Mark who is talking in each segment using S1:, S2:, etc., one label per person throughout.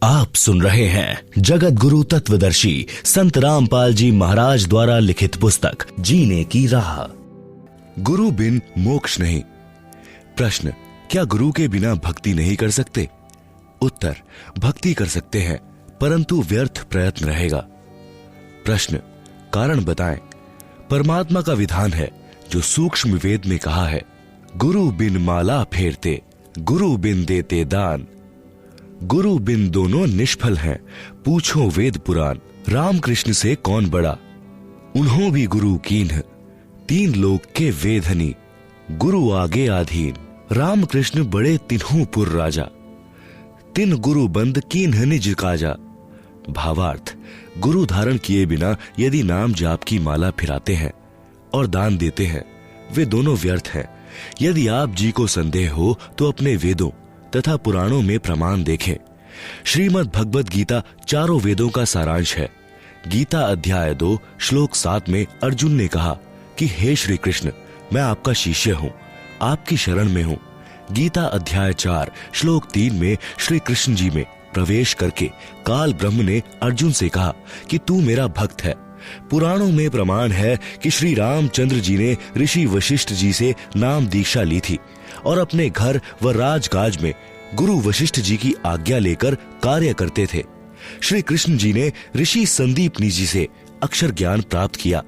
S1: आप सुन रहे हैं जगत गुरु तत्वदर्शी संत रामपाल जी महाराज द्वारा लिखित पुस्तक जीने की राह। गुरु बिन मोक्ष नहीं। प्रश्न, क्या गुरु के बिना भक्ति नहीं कर सकते? उत्तर, भक्ति कर सकते हैं परंतु व्यर्थ प्रयत्न रहेगा। प्रश्न, कारण बताएं। परमात्मा का विधान है जो सूक्ष्म वेद में कहा है, गुरु बिन माला फेरते, गुरु बिन देते दान। गुरु बिन दोनों निष्फल हैं, पूछो वेद पुराण। रामकृष्ण से कौन बड़ा, उन्हों भी गुरु कीन्ह। तीन लोक के वेधनी, गुरु आगे आधीन। रामकृष्ण बड़े तिन्हु पुर राजा, तिन गुरु बंद कीन्ह निज काजा। भावार्थ, गुरु धारण किए बिना यदि नाम जाप की माला फिराते हैं और दान देते हैं, वे दोनों व्यर्थ हैं। यदि आप जी को संदेह हो तो अपने वेदों तथा पुराणों में प्रमाण देखें। श्रीमद् भगवद गीता चारों वेदों का सारांश है। गीता अध्याय 2 श्लोक 7 में अर्जुन ने कहा कि हे श्री कृष्ण, मैं आपका शिष्य हूँ, आपकी शरण में हूँ। गीता अध्याय 4 श्लोक 3 में श्री कृष्ण जी में प्रवेश करके काल ब्रह्म ने अर्जुन से कहा कि तू मेरा भक्त है। पुराणों में प्रमाण है कि श्री रामचंद्र जी ने ऋषि वशिष्ठ जी से नाम दीक्षा ली थी और अपने घर व राजकाज में गुरु वशिष्ठ जी की आज्ञा लेकर कार्य करते थे। श्री कृष्ण जी ने ऋषि संदीपनी जी से अक्षर ज्ञान प्राप्त किया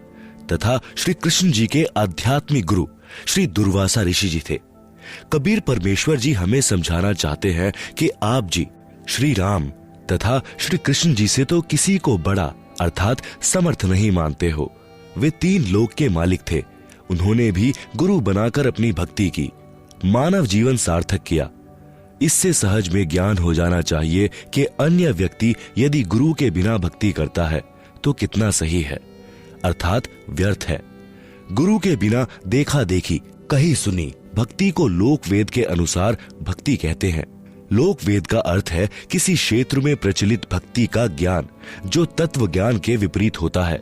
S1: तथा श्री कृष्ण जी के आध्यात्मिक गुरु श्री दुर्वासा ऋषि जी थे। कबीर परमेश्वर जी हमें समझाना चाहते हैं कि आप जी श्री राम तथा श्री कृष्ण जी से तो किसी को बड़ा अर्थात समर्थ नहीं मानते हो। वे तीन लोक के मालिक थे, उन्होंने भी गुरु बनाकर अपनी भक्ति की, मानव जीवन सार्थक किया। इससे सहज में ज्ञान हो जाना चाहिए कि अन्य व्यक्ति यदि गुरु के बिना भक्ति करता है तो कितना सही है, अर्थात व्यर्थ है। गुरु के बिना देखा देखी कही सुनी भक्ति को लोक वेद के अनुसार भक्ति कहते हैं। लोक वेद का अर्थ है किसी क्षेत्र में प्रचलित भक्ति का ज्ञान जो तत्व ज्ञान के विपरीत होता है।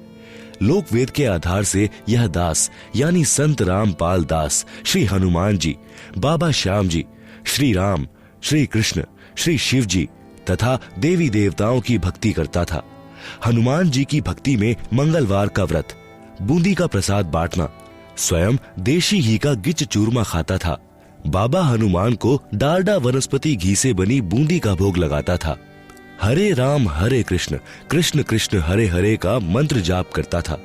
S1: लोक वेद के आधार से यह दास यानी संत रामपाल दास श्री हनुमान जी, बाबा श्याम जी, श्री राम, श्री कृष्ण, श्री शिव जी तथा देवी देवताओं की भक्ति करता था। हनुमान जी की भक्ति में मंगलवार का व्रत, बूंदी का प्रसाद बांटना, स्वयं देशी घी का गिच चूरमा खाता था। बाबा हनुमान को डालडा वनस्पति घी से बनी बूंदी का भोग लगाता था। हरे राम हरे कृष्ण, कृष्ण कृष्ण हरे हरे का मंत्र जाप करता था।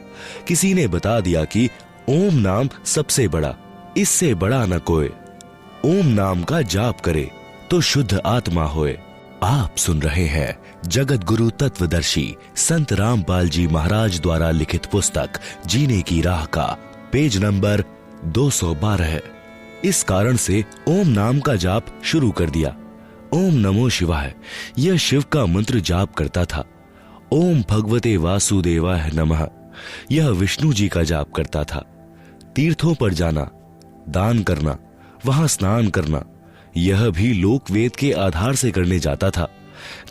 S1: किसी ने बता दिया कि ओम नाम सबसे बड़ा, इससे बड़ा न कोई। ओम नाम का जाप करे तो शुद्ध आत्मा होए। आप सुन रहे हैं जगत गुरु तत्वदर्शी संत रामपाल जी महाराज द्वारा लिखित पुस्तक जीने की राह का पेज नंबर 212 है। इस कारण से ओम नाम का जाप शुरू कर दिया। ओम नमो शिवाय यह शिव का मंत्र जाप करता था। ओम भगवते वासुदेवाय नमः यह विष्णु जी का जाप करता था। तीर्थों पर जाना, दान करना, वहां स्नान करना, यह भी लोक वेद के आधार से करने जाता था।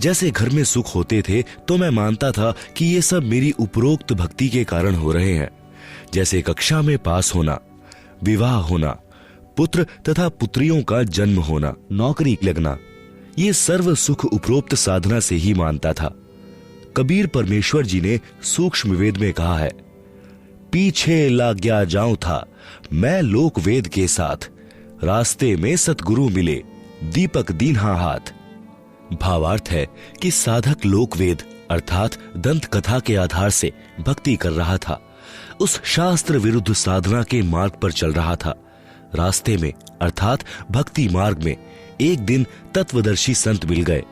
S1: जैसे घर में सुख होते थे तो मैं मानता था कि ये सब मेरी उपरोक्त भक्ति के कारण हो रहे हैं। जैसे कक्षा में पास होना, विवाह होना, पुत्र तथा पुत्रियों का जन्म होना, नौकरी लगना, ये सर्व सुख उपरोक्त साधना से ही मानता था। कबीर परमेश्वर जी ने सूक्ष्म वेद में कहा है, पीछे लाग गया जाऊं था मैं लोक वेद के साथ, रास्ते में सतगुरु मिले दीपक दीन्हा हाथ। भावार्थ है कि साधक लोक वेद अर्थात दंत कथा के आधार से भक्ति कर रहा था। उस शास्त्र विरुद्ध साधना के मार्ग पर चल रहा था। रास्ते में अर्थात भक्ति मार्ग में एक दिन तत्वदर्शी संत मिल गए।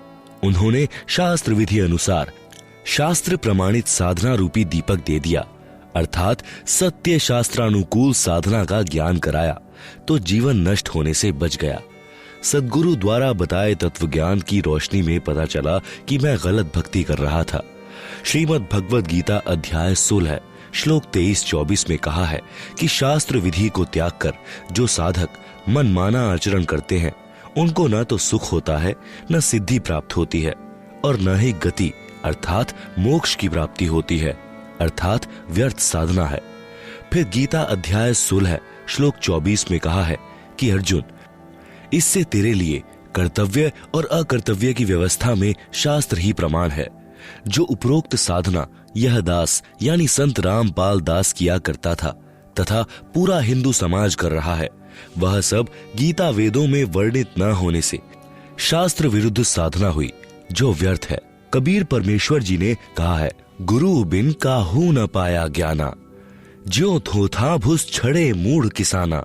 S1: उन्होंने शास्त्र विधि अनुसार शास्त्र प्रमाणित साधना रूपी दीपक दे दिया, अर्थात सत्य शास्त्रानुकूल साधना का ज्ञान कराया तो जीवन नष्ट होने से बच गया। सद्गुरु द्वारा बताए तत्व ज्ञान की रोशनी में पता चला कि मैं गलत भक्ति कर रहा था। श्रीमद् भगवद गीता अध्याय 16 श्लोक 23-24 में कहा है कि शास्त्र विधि को त्याग कर जो साधक मनमाना आचरण करते हैं उनको न तो सुख होता है, न सिद्धि प्राप्त होती है और न ही गति अर्थात मोक्ष की प्राप्ति होती है, अर्थात व्यर्थ साधना है। फिर गीता अध्याय 16 श्लोक 24 में कहा है कि अर्जुन, इससे तेरे लिए कर्तव्य और अकर्तव्य की व्यवस्था में शास्त्र ही प्रमाण है। जो उपरोक्त साधना यह दास यानी संत रामपाल दास किया करता था तथा पूरा हिंदू समाज कर रहा है, वह सब गीता वेदों में वर्णित न होने से शास्त्र विरुद्ध साधना हुई जो व्यर्थ है। कबीर परमेश्वर जी ने कहा है, गुरु बिन काहू न पाया ज्ञाना, ज्यों थोथा भुस छड़े मूढ़ किसाना।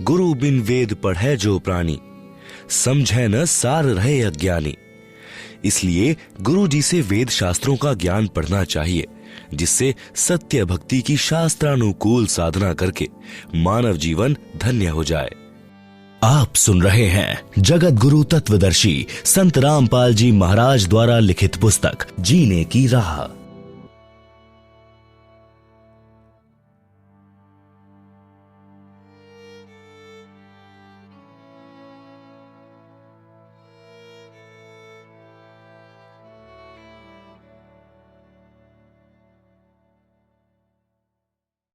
S1: गुरु बिन वेद पढ़े जो प्राणी, समझे न सार रहे अज्ञानी। इसलिए गुरु जी से वेद शास्त्रों का ज्ञान पढ़ना चाहिए, जिससे सत्य भक्ति की शास्त्रानुकूल साधना करके मानव जीवन धन्य हो जाए। आप सुन रहे हैं जगत गुरु तत्वदर्शी संत रामपाल जी महाराज द्वारा लिखित पुस्तक जीने की राह।